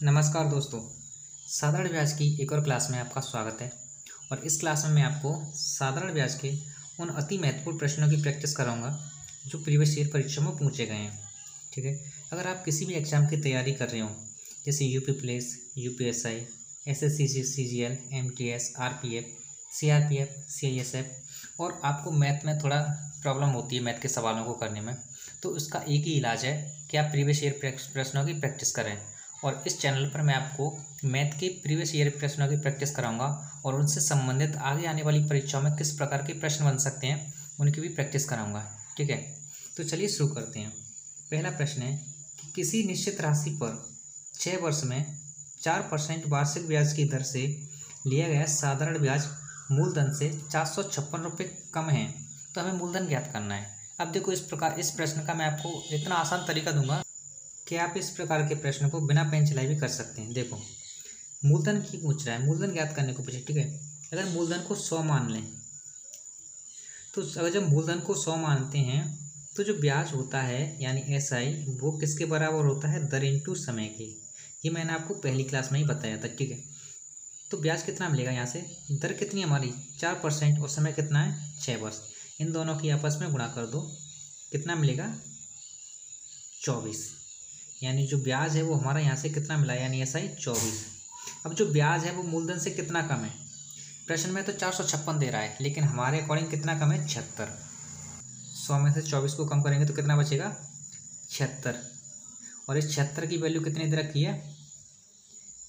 नमस्कार दोस्तों। साधारण ब्याज की एक और क्लास में आपका स्वागत है। और इस क्लास में मैं आपको साधारण ब्याज के उन अति महत्वपूर्ण प्रश्नों की प्रैक्टिस कराऊंगा जो प्रीवियस ईयर परीक्षा में पूछे गए हैं। ठीक है, अगर आप किसी भी एग्जाम की तैयारी कर रहे हो, जैसे UP police, UPSI, SSC, CGL, MTS, RPF, CRPF, CISF, और आपको मैथ में थोड़ा प्रॉब्लम होती है मैथ के सवालों को करने में, तो उसका एक ही इलाज है कि आप प्रीवियस ईयर प्रश्नों की प्रैक्टिस करें। और इस चैनल पर मैं आपको मैथ के प्रीवियस ईयर प्रश्नों की प्रैक्टिस कराऊंगा और उनसे संबंधित आगे आने वाली परीक्षाओं में किस प्रकार के प्रश्न बन सकते हैं उनकी भी प्रैक्टिस कराऊंगा। ठीक है, तो चलिए शुरू करते हैं। पहला प्रश्न है कि किसी निश्चित राशि पर 6 वर्ष में 4% वार्षिक ब्याज की दर से लिया गया साधारण ब्याज मूलधन से 456 रुपये कम है, तो हमें मूलधन ज्ञात करना है। अब देखो, इस प्रश्न का मैं आपको इतना आसान तरीका दूंगा कि आप इस प्रकार के प्रश्न को बिना पेन चलाए भी कर सकते हैं। देखो, मूलधन की पूछ रहा है, मूलधन ज्ञात करने को पूछे। ठीक है, अगर मूलधन को 100 मान लें, तो अगर जब मूलधन को 100 मानते हैं तो जो ब्याज होता है यानी एसआई वो किसके बराबर होता है? दर इंटू समय के। ये मैंने आपको पहली क्लास में ही बताया था। ठीक है, तो ब्याज कितना मिलेगा यहाँ से? दर कितनी हमारी 4% और समय कितना है? 6 वर्ष। इन दोनों की आपस में गुणा कर दो, कितना मिलेगा? 24। यानी जो ब्याज है वो हमारा यहाँ से कितना मिला, यानी एसआई 24। अब जो ब्याज है वो मूलधन से कितना कम है? प्रश्न में तो 456 दे रहा है, लेकिन हमारे अकॉर्डिंग कितना कम है? 76। 100 में से 24 को कम करेंगे तो कितना बचेगा? 76। और इस 76 की वैल्यू कितनी दे रखी है?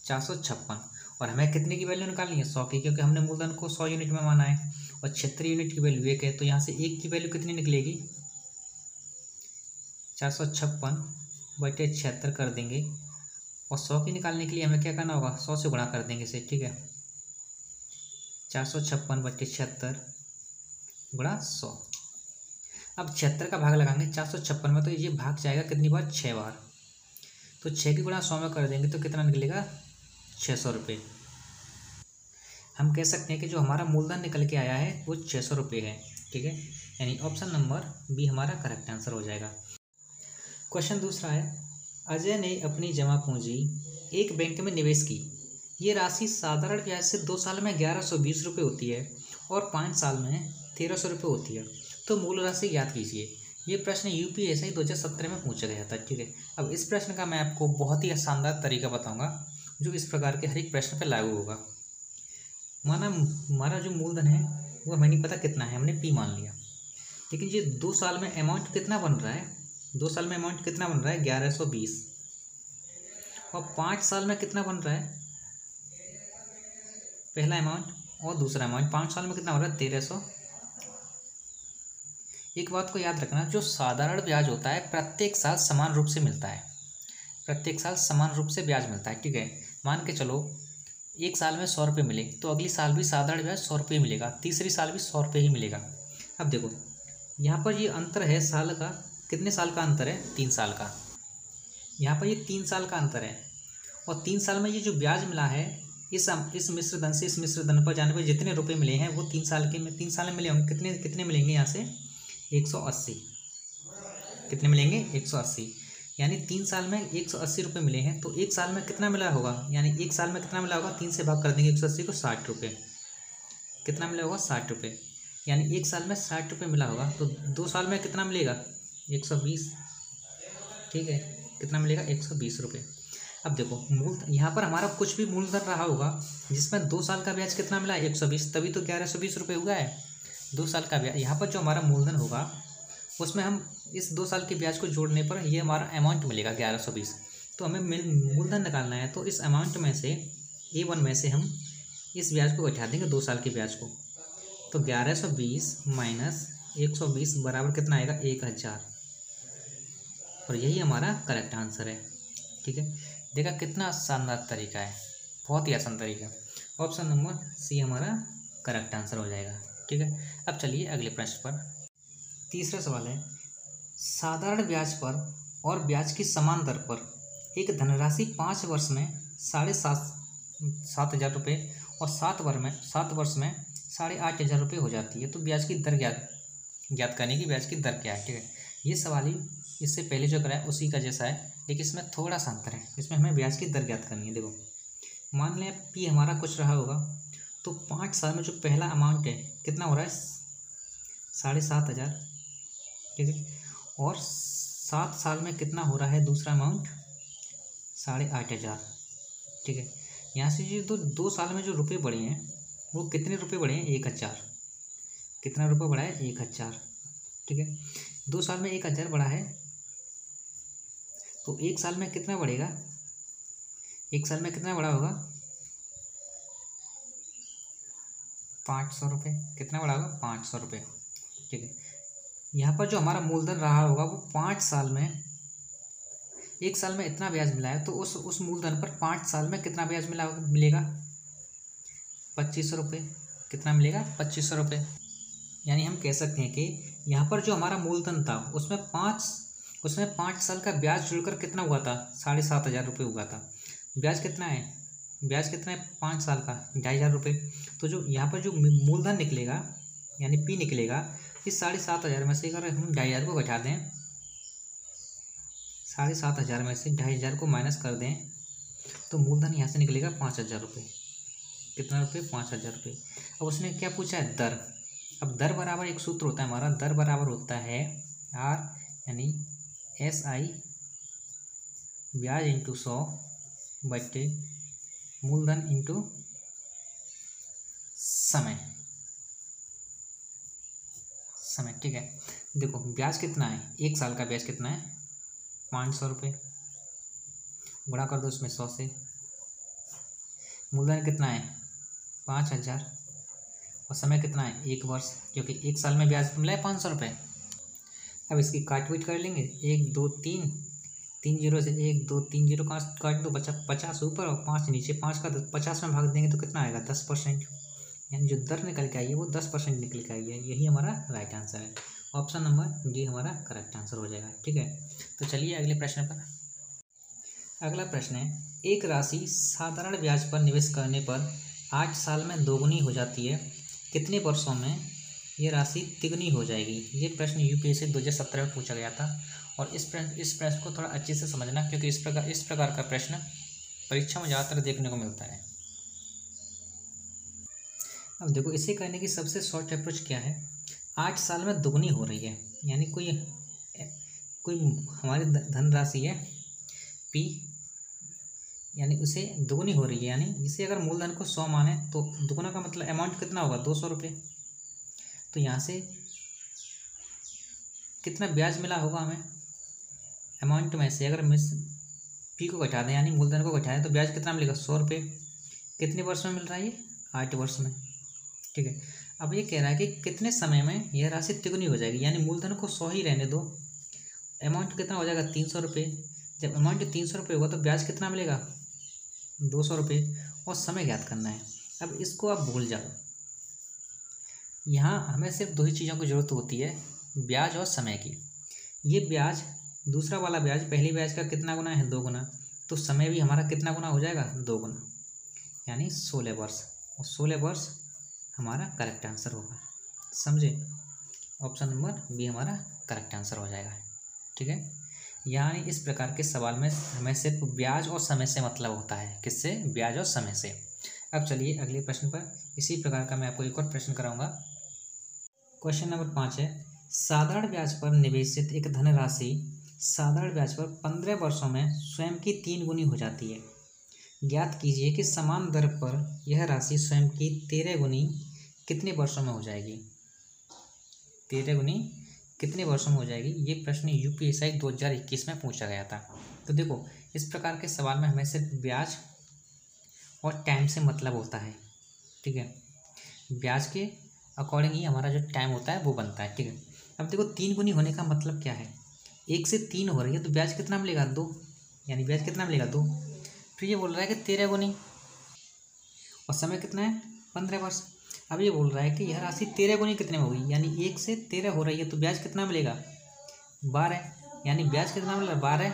456। और हमें कितने की वैल्यू निकालनी है? 100 की, क्योंकि हमने मूलधन को 100 यूनिट में माना है और 76 यूनिट की वैल्यू 1 है, तो यहाँ से 1 की वैल्यू कितनी निकलेगी? 456 बटे 76 कर देंगे, और 100 की निकालने के लिए हमें क्या करना होगा? 100 से गुणा कर देंगे इसे। ठीक है, 456 बटे 76 गुणा 100। अब 76 का भाग लगाएंगे 456 में, तो ये भाग जाएगा कितनी बार? 6 बार। तो 6 की गुणा 100 में कर देंगे तो कितना निकलेगा? 600 रुपये। हम कह सकते हैं कि जो हमारा मूलधन निकल के आया है वो 600 रुपये है। ठीक है, यानी ऑप्शन नंबर बी हमारा करेक्ट आंसर हो जाएगा। क्वेश्चन दूसरा है, अजय ने अपनी जमा पूंजी एक बैंक में निवेश की। ये राशि साधारण ब्याज से 2 साल में 1120 रुपये होती है और 5 साल में 1300 रुपये होती है, तो मूल राशि ज्ञात कीजिए। ये प्रश्न यूपीएससी 2017 में पूछा गया था। ठीक है, अब इस प्रश्न का मैं आपको बहुत ही शानदार तरीका बताऊंगा जो इस प्रकार के हर एक प्रश्न पर लागू होगा। माना हमारा जो मूलधन है वो हमें नहीं पता कितना है, हमने पी मान लिया, लेकिन ये 2 साल में अमाउंट कितना बन रहा है? 2 साल में अमाउंट कितना बन रहा है? 1120। और 5 साल में कितना बन रहा है? पहला अमाउंट और दूसरा अमाउंट 5 साल में कितना हो रहा है? 1300। एक बात को याद रखना, जो साधारण ब्याज होता है प्रत्येक साल समान रूप से मिलता है, प्रत्येक साल समान रूप से ब्याज मिलता है। ठीक है, मान के चलो एक साल में 100 रुपये मिले तो अगली साल भी साधारण ब्याज 100 रुपये मिलेगा, तीसरी साल भी 100 रुपये ही मिलेगा। अब देखो, यहाँ पर ये अंतर है साल का, कितने साल का अंतर है? 3 साल का। यहाँ पर ये 3 साल का अंतर है, और 3 साल में ये जो ब्याज मिला है इस मिश्र धन से इस मिश्र धन पर जाने पर जितने रुपए मिले हैं वो 3 साल के में 3 साल में मिले होंगे। कितने कितने मिलेंगे यहाँ से? 180। कितने मिलेंगे? 180। यानी 3 साल में 180 रुपये मिले हैं, तो 1 साल में कितना मिला होगा? यानी 1 साल में कितना मिला होगा? 3 से भाग कर देंगे 180 को, 60 रुपये। कितना मिला होगा? 60 रुपये। यानी 1 साल में 60 रुपये मिला होगा, तो 2 साल में कितना मिलेगा? 120। ठीक है, कितना मिलेगा? 120 रुपये। अब देखो, यहाँ पर हमारा कुछ भी मूलधन रहा होगा जिसमें 2 साल का ब्याज कितना मिला? 120, तभी तो 1120 रुपये हुआ है। 2 साल का ब्याज, यहाँ पर जो हमारा मूलधन होगा उसमें हम इस 2 साल के ब्याज को जोड़ने पर ये हमारा अमाउंट मिलेगा 1120। तो हमें मूलधन निकालना है, तो इस अमाउंट में से A1 में से हम इस ब्याज को घटा देंगे 2 साल के ब्याज को, तो 1120 माइनस 120 बराबर कितना आएगा? 1000। और यही हमारा करेक्ट आंसर है। ठीक है, देखा कितना शानदार तरीका है, बहुत ही आसान तरीका। ऑप्शन नंबर सी हमारा करेक्ट आंसर हो जाएगा। ठीक है, अब चलिए अगले प्रश्न पर। तीसरा सवाल है, साधारण ब्याज पर और ब्याज की समान दर पर एक धनराशि 5 वर्ष में 7,500 रुपये और 7 वर्ष में 8,500 रुपये हो जाती है, तो ब्याज की दर ज्ञात करने की ब्याज की दर क्या है? ठीक है, ये सवाल ही इससे पहले जो कराया उसी का जैसा है, लेकिन इसमें थोड़ा सा अंतर है। इसमें हमें ब्याज की दर ज्ञात करनी है। देखो मान लें पी हमारा कुछ रहा होगा, तो 5 साल में जो पहला अमाउंट है कितना हो रहा है 7,500, ठीक है। और 7 साल में कितना हो रहा है दूसरा अमाउंट 8,500, ठीक है। यहाँ से जो 2 साल में जो रुपए बढ़े हैं वो कितने रुपए बढ़े हैं 1,000। कितना रुपये बढ़ा है 1,000, ठीक है। 2 साल में 1,000 बढ़ा है, तो 1 साल में कितना बढ़ेगा, 1 साल में कितना बढ़ा होगा 500 रुपये। कितना बढ़ा होगा 500 रुपये, ठीक है। यहाँ पर जो हमारा मूलधन रहा होगा वो 5 साल में, 1 साल में इतना ब्याज मिला है, तो उस मूलधन पर 5 साल में कितना ब्याज मिलेगा 2,500 रुपये। कितना मिलेगा 2,500 रुपये। यानी हम कह सकते हैं कि यहाँ पर जो हमारा मूलधन था उसमें 5 साल का ब्याज जुड़कर कितना हुआ था 7,500 रुपये हुआ था। ब्याज कितना है 5 साल का 2,500 रुपये। तो जो यहाँ पर जो मूलधन निकलेगा यानी पी निकलेगा, इस 7,500 में से अगर हम 2,500 को घटा दें, 7,500 में से 2,500 को माइनस कर दें, तो मूलधन यहाँ से निकलेगा 5,000 रुपये। कितना रुपये 5,000 रुपये। अब उसने क्या पूछा है दर। अब दर बराबर एक सूत्र होता है हमारा, दर बराबर होता है आर यानी SI ब्याज इंटू 100 बटे मूलधन इंटू समय, ठीक है। देखो ब्याज कितना है, 1 साल का ब्याज कितना है 500 रुपये, गुणा कर दो उसमें 100 से। मूलधन कितना है 5,000 और समय कितना है 1 वर्ष, क्योंकि 1 साल में ब्याज मिला है 500 रुपये। अब इसकी काटपीट कर लेंगे, 1 2 3 3 जीरो से 1 2 3 जीरो काट दो, बचा 50 ऊपर और 5 नीचे। 5 का 50 में भाग देंगे तो कितना आएगा 10%। यानी जो दर निकल के आई है वो 10% निकल के आई है। यही हमारा राइट आंसर है। ऑप्शन नंबर डी हमारा करेक्ट आंसर हो जाएगा, ठीक है। तो चलिए अगले प्रश्न पर। अगला प्रश्न है, एक राशि साधारण ब्याज पर निवेश करने पर 8 साल में दोगुनी हो जाती है, कितने वर्षों में ये राशि तिगुनी हो जाएगी। ये प्रश्न UPSC 2017 में पूछा गया था। और इस प्रश्न को थोड़ा अच्छे से समझना, क्योंकि इस प्रकार का प्रश्न परीक्षा में ज़्यादातर देखने को मिलता है। अब देखो इसे करने की सबसे शॉर्ट अप्रोच क्या है, 8 साल में दुगनी हो रही है, यानी कोई हमारी धनराशि है P, यानी उसे दुगनी हो रही है। यानी इसे अगर मूलधन को 100 माने तो दुगना का मतलब अमाउंट कितना होगा 200 रुपये। तो यहाँ से कितना ब्याज मिला होगा हमें अमाउंट में से, अगर मिस P को घटा दें यानी मूलधन को घटाएं तो ब्याज कितना मिलेगा 100 रुपये। कितने वर्ष में मिल रहा है ये 8 वर्ष में, ठीक है। अब ये कह रहा है कि कितने समय में यह राशि तिगुनी हो जाएगी, यानी मूलधन को 100 ही रहने दो, अमाउंट कितना हो जाएगा 300 रुपये। जब अमाउंट 300 रुपये होगा तो ब्याज कितना मिलेगा 200 रुपये, और समय ज्ञात करना है। अब इसको आप भूल जाओ, यहाँ हमें सिर्फ 2 ही चीज़ों की ज़रूरत होती है, ब्याज और समय की। ये ब्याज दूसरा वाला ब्याज पहली ब्याज का कितना गुना है 2 गुना, तो समय भी हमारा कितना गुना हो जाएगा 2 गुना, यानी 16 वर्ष। और 16 वर्ष हमारा करेक्ट आंसर होगा, समझे। ऑप्शन नंबर बी हमारा करेक्ट आंसर हो जाएगा, ठीक है। यानी इस प्रकार के सवाल में हमें सिर्फ ब्याज और समय से मतलब होता है, किससे, ब्याज और समय से। अब चलिए अगले प्रश्न पर। इसी प्रकार का मैं आपको एक और प्रश्न कराऊंगा। क्वेश्चन नंबर 5 है, साधारण ब्याज पर निवेशित एक धनराशि साधारण ब्याज पर 15 वर्षों में स्वयं की 3 गुनी हो जाती है। ज्ञात कीजिए कि समान दर पर यह राशि स्वयं की 13 गुनी कितने वर्षों में हो जाएगी। 13 गुनी कितने वर्षों में हो जाएगी, ये प्रश्न UPSC 2021 में पूछा गया था। तो देखो इस प्रकार के सवाल में हमें सिर्फ ब्याज और टाइम से मतलब होता है, ठीक है। ब्याज के अकॉर्डिंग ही हमारा जो टाइम होता है वो बनता है, ठीक है। अब देखो 3 गुनी होने का मतलब क्या है, 1 से 3 हो रही है तो ब्याज कितना मिलेगा 2, यानी ब्याज कितना मिलेगा 2। फिर ये बोल रहा है कि 13 गुनी और समय कितना है 15 वर्ष। अब ये बोल रहा है कि यह राशि 13 गुनी कितने में होगी, यानी 1 से 13 हो रही है तो ब्याज कितना मिलेगा 12, यानी ब्याज कितना मिल रहा है 12,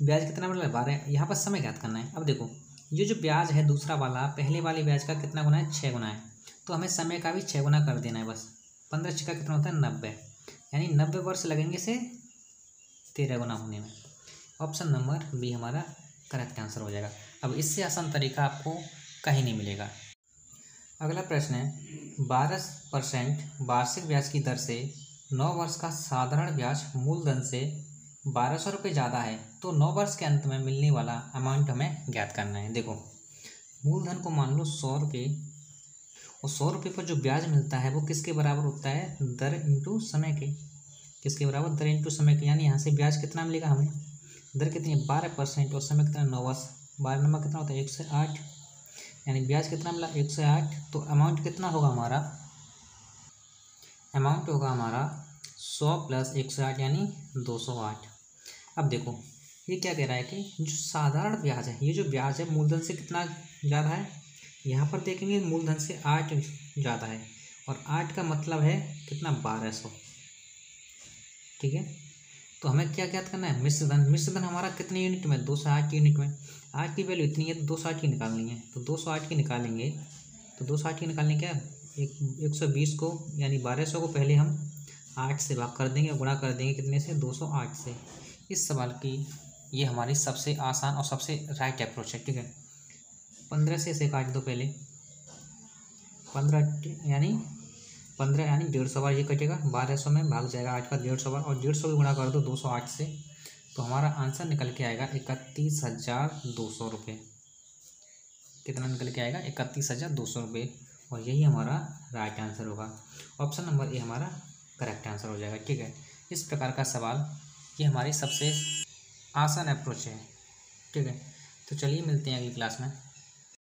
ब्याज कितना मिल रहा है 12। यहाँ पर समय ज्ञात करना है। अब देखो ये जो ब्याज है दूसरा वाला पहले वाले ब्याज का कितना गुना है 6 गुना है, तो हमें समय का भी 6 गुना कर देना है बस। 15 6 का कितना होता है 90, यानी 90 वर्ष लगेंगे इसे 13 गुना होने में। ऑप्शन नंबर बी हमारा करेक्ट आंसर हो जाएगा। अब इससे आसान तरीका आपको कहीं नहीं मिलेगा। अगला प्रश्न है 12% वार्षिक ब्याज की दर से 9 वर्ष का साधारण ब्याज मूलधन से 1200 रुपये ज़्यादा है, तो 9 वर्ष के अंत में मिलने वाला अमाउंट हमें ज्ञात करना है। देखो, मूलधन को मान लो 100 रुपये, और 100 रुपये पर जो ब्याज मिलता है वो किसके बराबर होता है? दर इंटू समय के। किसके बराबर? दर इंटू समय के। यानी यहाँ से ब्याज कितना मिलेगा हमें? दर कितनी है? 12% और समय कितना? 9 वर्ष। 12 नंबर कितना होता है? 108। यानी ब्याज कितना मिला? 108। तो अमाउंट कितना होगा हमारा? अमाउंट होगा हमारा 100 प्लस 108 यानी 208। अब देखो, ये क्या कह रहा है कि जो साधारण ब्याज है, ये जो ब्याज है मूलधन से कितना ज़्यादा है? यहाँ पर देखेंगे मूलधन से 8 ज़्यादा है, और 8 का मतलब है कितना? 1200। ठीक है, तो हमें क्या ज्ञात करना है? मिश्र धन। मिश्र धन हमारा कितने यूनिट में? 208 यूनिट में। 8 की वैल्यू इतनी है तो 208 की निकालनी है, तो 208 की निकालेंगे। तो 208 की निकालने क्या? 120 को यानी 1200 को पहले हम 8 से भाग कर देंगे, गुणा कर देंगे कितने से? 208 से। इस सवाल की ये हमारी सबसे आसान और सबसे राइट अप्रोच है। ठीक है, 15 से इसे काट दो पहले। 15 यानी 150 बार ये कटेगा, 1200 में भाग जाएगा 8 का 150 बार, और 150 भी गुणा कर दो 208 से, तो हमारा आंसर निकल के आएगा 31,200 रुपये। कितना निकल के आएगा? 31,200 रुपये। और यही हमारा राइट आंसर होगा। ऑप्शन नंबर ए हमारा करेक्ट आंसर हो जाएगा। ठीक है, इस प्रकार का सवाल ये हमारी सबसे आसान अप्रोच है। ठीक है, तो चलिए मिलते हैं अगली क्लास में।